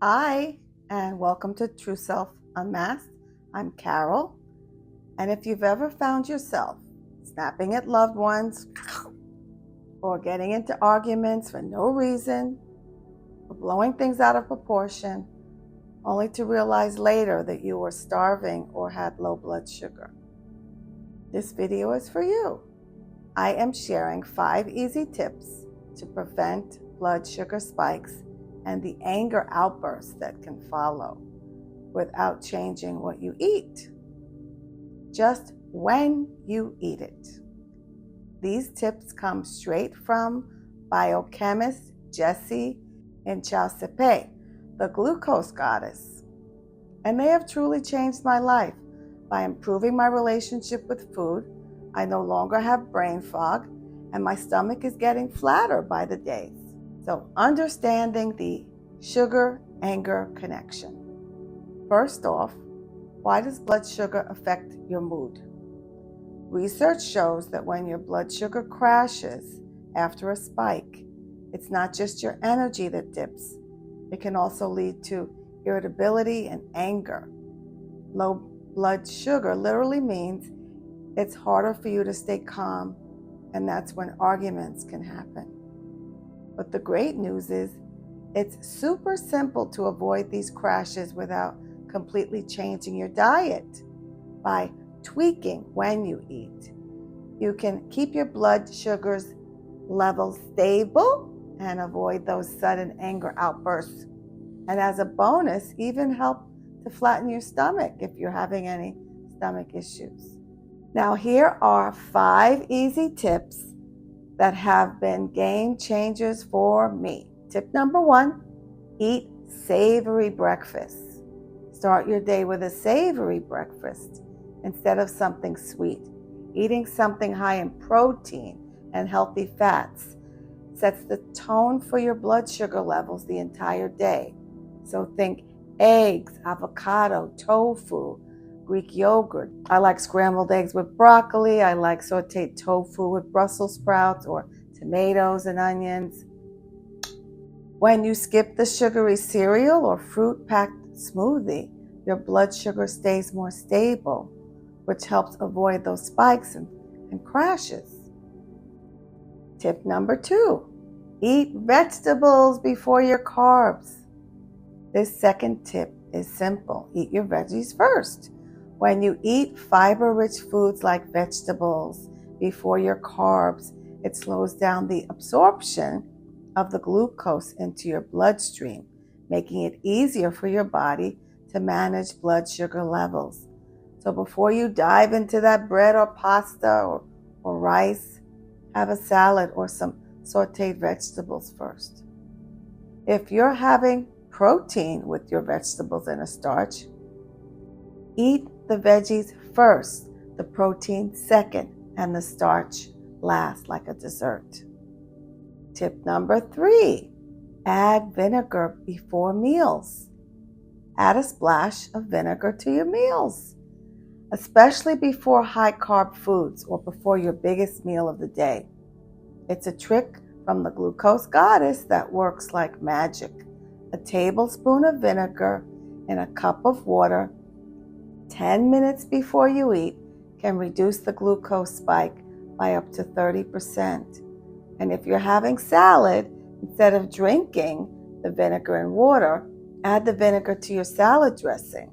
Hi, and welcome to True Self Unmasked. I'm Carol, and if you've ever found yourself snapping at loved ones or getting into arguments for no reason or blowing things out of proportion, only to realize later that you were starving or had low blood sugar, this video is for you. I am sharing 5 easy tips to prevent blood sugar spikes and the anger outbursts that can follow without changing what you eat, just when you eat it. These tips come straight from biochemist Jessie Inchaustipe, the glucose goddess, and they have truly changed my life. By improving my relationship with food, I no longer have brain fog, and my stomach is getting flatter by the days. So, understanding the sugar-anger connection. First off, why does blood sugar affect your mood? Research shows that when your blood sugar crashes after a spike, it's not just your energy that dips. It can also lead to irritability and anger. Low blood sugar literally means it's harder for you to stay calm, and that's when arguments can happen. But the great news is, it's super simple to avoid these crashes without completely changing your diet. By tweaking when you eat, you can keep your blood sugars levels stable and avoid those sudden anger outbursts. And as a bonus, even help to flatten your stomach if you're having any stomach issues. Now, here are 5 easy tips that have been game changers for me. Tip number 1, eat savory breakfast. Start your day with a savory breakfast instead of something sweet. Eating something high in protein and healthy fats sets the tone for your blood sugar levels the entire day. So think eggs, avocado, tofu, Greek yogurt. I like scrambled eggs with broccoli. I like sauteed tofu with Brussels sprouts or tomatoes and onions. When you skip the sugary cereal or fruit-packed smoothie, your blood sugar stays more stable, which helps avoid those spikes and crashes. Tip number 2, eat vegetables before your carbs. This second tip is simple. Eat your veggies first. When you eat fiber-rich foods like vegetables before your carbs, it slows down the absorption of the glucose into your bloodstream, making it easier for your body to manage blood sugar levels. So before you dive into that bread or pasta or rice, have a salad or some sauteed vegetables first. If you're having protein with your vegetables and a starch, eat the veggies first, the protein second, and the starch last, like a dessert. Tip number 3, add vinegar before meals. Add a splash of vinegar to your meals, especially before high-carb foods or before your biggest meal of the day. It's a trick from the glucose goddess that works like magic. A tablespoon of vinegar in a cup of water 10 minutes before you eat can reduce the glucose spike by up to 30%. And if you're having salad, instead of drinking the vinegar and water, add the vinegar to your salad dressing.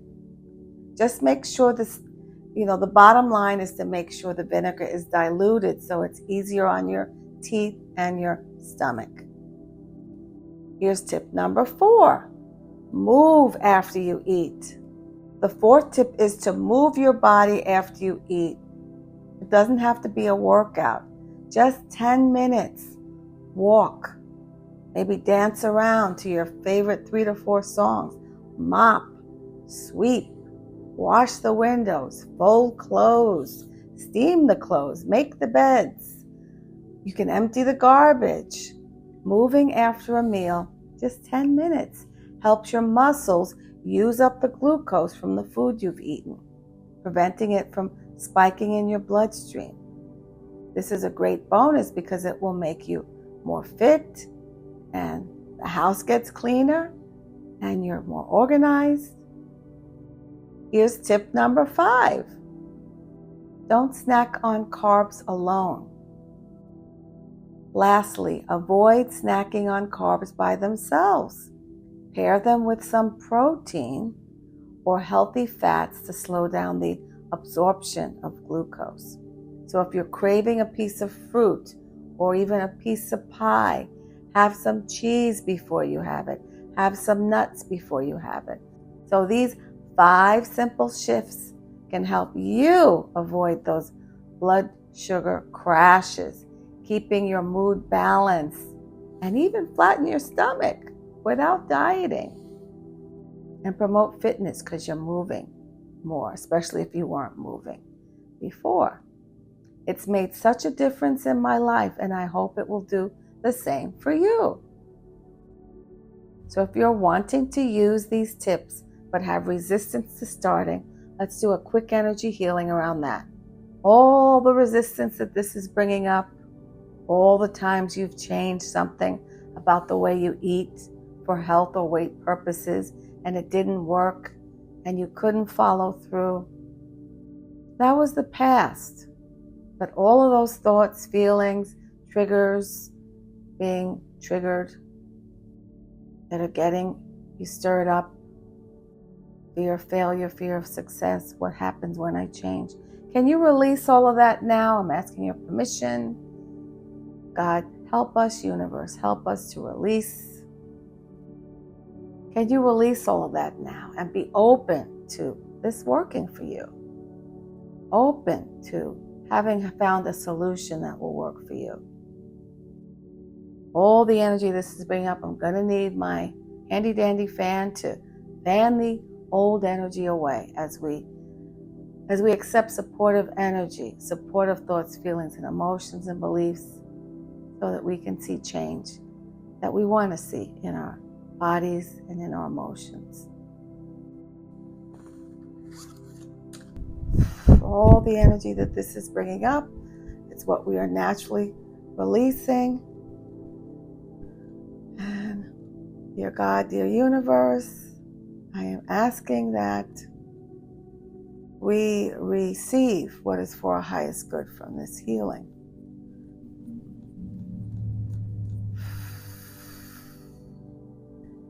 Just make sure the bottom line is to make sure the vinegar is diluted so it's easier on your teeth and your stomach. Here's tip number 4, move after you eat. The 4th tip is to move your body after you eat. It doesn't have to be a workout, just 10 minutes. Walk, maybe dance around to your favorite 3 to 4 songs. Mop, sweep, wash the windows, fold clothes, steam the clothes, make the beds. You can empty the garbage. Moving after a meal, just 10 minutes, helps your muscles use up the glucose from the food you've eaten, preventing it from spiking in your bloodstream. This is a great bonus because it will make you more fit, and the house gets cleaner, and you're more organized. Here's tip number 5. Don't snack on carbs alone. Lastly, avoid snacking on carbs by themselves. Pair them with some protein or healthy fats to slow down the absorption of glucose. So if you're craving a piece of fruit or even a piece of pie, have some cheese before you have it. Have some nuts before you have it. So these 5 simple shifts can help you avoid those blood sugar crashes, keeping your mood balanced, and even flatten your stomach without dieting. And promote fitness because you're moving more, especially if you weren't moving before. It's made such a difference in my life, and I hope it will do the same for you. So if you're wanting to use these tips but have resistance to starting, let's do a quick energy healing around that. All the resistance that this is bringing up, all the times you've changed something about the way you eat for health or weight purposes, and it didn't work, and you couldn't follow through. That was the past. But all of those thoughts, feelings, triggers, being triggered, that are getting you stirred up, fear of failure, fear of success, what happens when I change? Can you release all of that now? I'm asking your permission. God, help us, universe, help us to release. Can you release all of that now and be open to this working for you? Open to having found a solution that will work for you. All the energy this is bringing up, I'm going to need my handy dandy fan to fan the old energy away as we accept supportive energy, supportive thoughts, feelings, and emotions and beliefs, so that we can see change that we want to see in our bodies and in our emotions. All the energy that this is bringing up, it's what we are naturally releasing. And dear God, dear universe, I am asking that we receive what is for our highest good from this healing.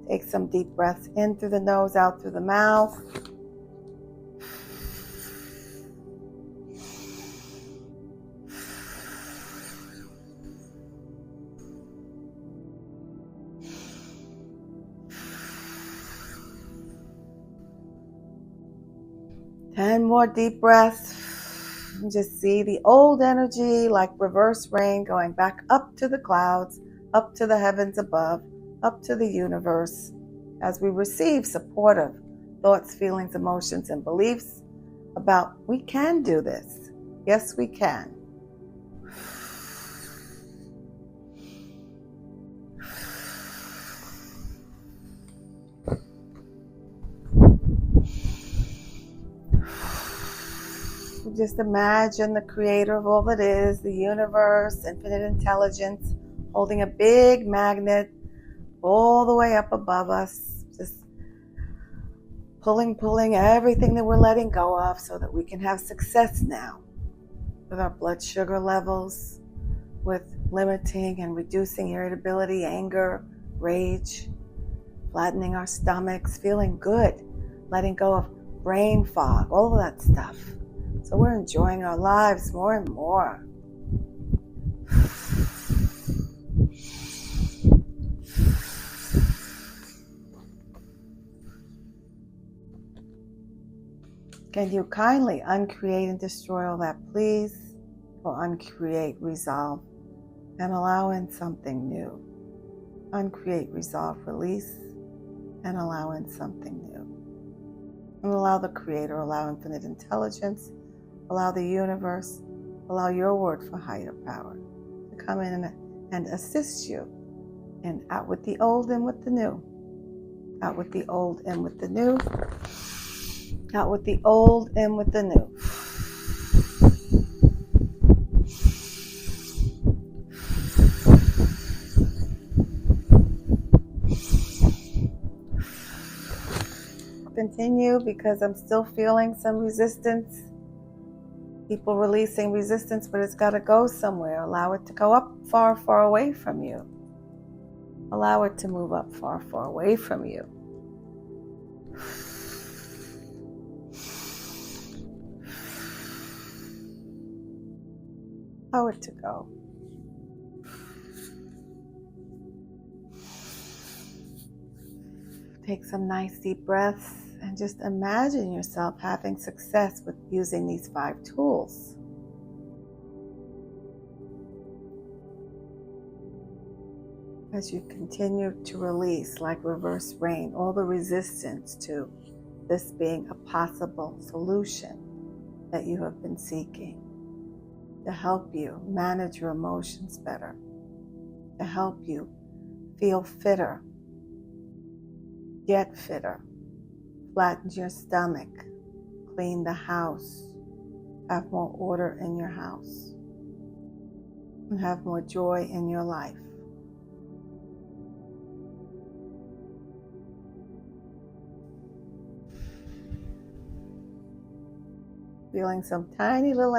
Take some deep breaths in through the nose, out through the mouth. Ten more deep breaths. Just see the old energy like reverse rain going back up to the clouds, up to the heavens above, up to the universe, as we receive supportive thoughts, feelings, emotions, and beliefs about we can do this. Yes, we can. Just imagine the creator of all that is, the universe, infinite intelligence, holding a big magnet all the way up above us, just pulling everything that we're letting go of so that we can have success now with our blood sugar levels, with limiting and reducing irritability, anger, rage, flattening our stomachs, feeling good, letting go of brain fog, all of that stuff. So we're enjoying our lives more and more. Can you kindly uncreate and destroy all that, please? Or uncreate, resolve, and allow in something new. Uncreate, resolve, release, and allow in something new. And allow the Creator, allow infinite intelligence, allow the universe, allow your word for higher power to come in and assist you. And out with the old, in with the new. Out with the old, in with the new. Out with the old, in with the new. continue because I'm still feeling some resistance. People releasing resistance, but it's got to go somewhere. Allow it to go up far, far away from you. Allow it to move up far, far away from you. Allow it to go. Take some nice deep breaths and just imagine yourself having success with using these 5 tools. As you continue to release, like reverse rain, all the resistance to this being a possible solution that you have been seeking, to help you manage your emotions better, to help you feel fitter, get fitter, flatten your stomach, clean the house, have more order in your house, and have more joy in your life. Feeling some tiny little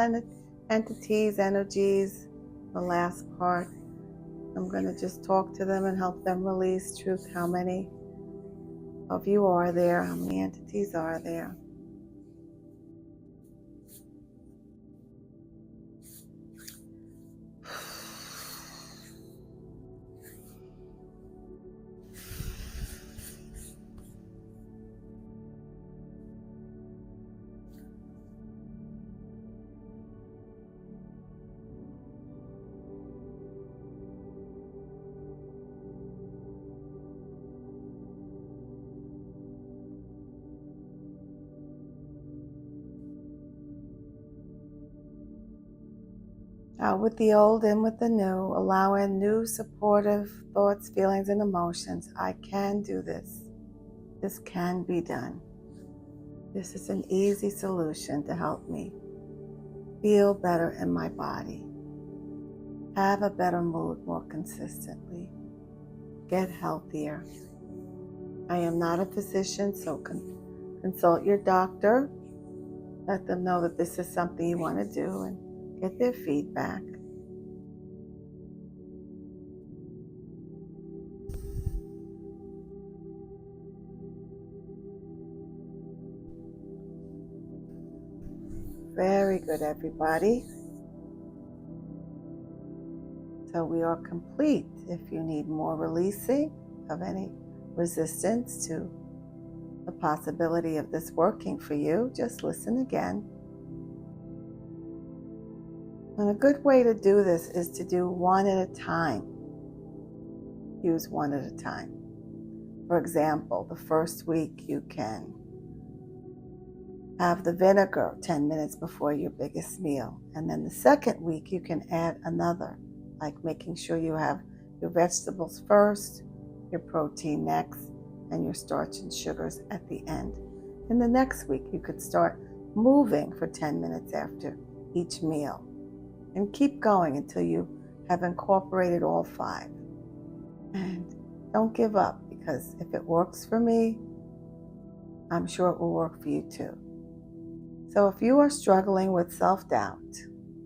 entities, energies, the last part. I'm going to just talk to them and help them release truth. How many of you are there? How many entities are there? Out with the old, in with the new. Allow in new supportive thoughts, feelings, and emotions. I can do this. This can be done. This is an easy solution to help me feel better in my body, have a better mood more consistently, get healthier. I am not a physician, so consult your doctor. Let them know that this is something you want to do and get their feedback. Very good, everybody. So we are complete. If you need more releasing of any resistance to the possibility of this working for you, just listen again. And a good way to do this is to do one at a time. Use one at a time. For example, the first week you can have the vinegar 10 minutes before your biggest meal. And then the second week you can add another, like making sure you have your vegetables first, your protein next, and your starch and sugars at the end. And the next week you could start moving for 10 minutes after each meal. And keep going until you have incorporated all 5. And don't give up, because if it works for me, I'm sure it will work for you too. So if you are struggling with self-doubt,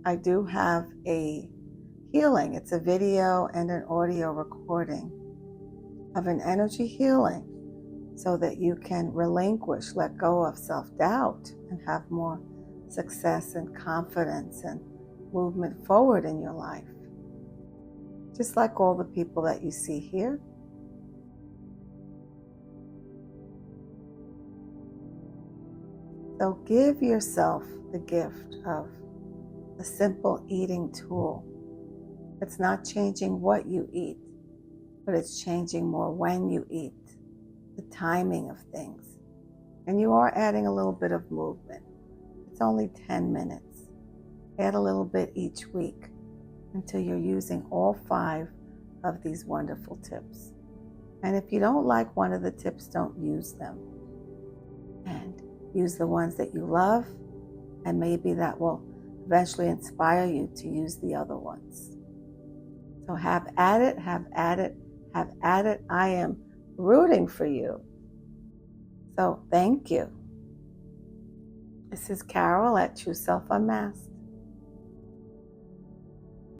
I do have a healing. It's a video and an audio recording of an energy healing so that you can relinquish, let go of self-doubt and have more success and confidence and movement forward in your life. Just like all the people that you see here. So give yourself the gift of a simple eating tool. It's not changing what you eat, but it's changing more when you eat, the timing of things. And you are adding a little bit of movement. It's only 10 minutes. Add a little bit each week until you're using all 5 of these wonderful tips. And if you don't like one of the tips, don't use them. And use the ones that you love, and maybe that will eventually inspire you to use the other ones. So have at it, have at it, have at it. I am rooting for you. So thank you. This is Carol at True Self Unmasked.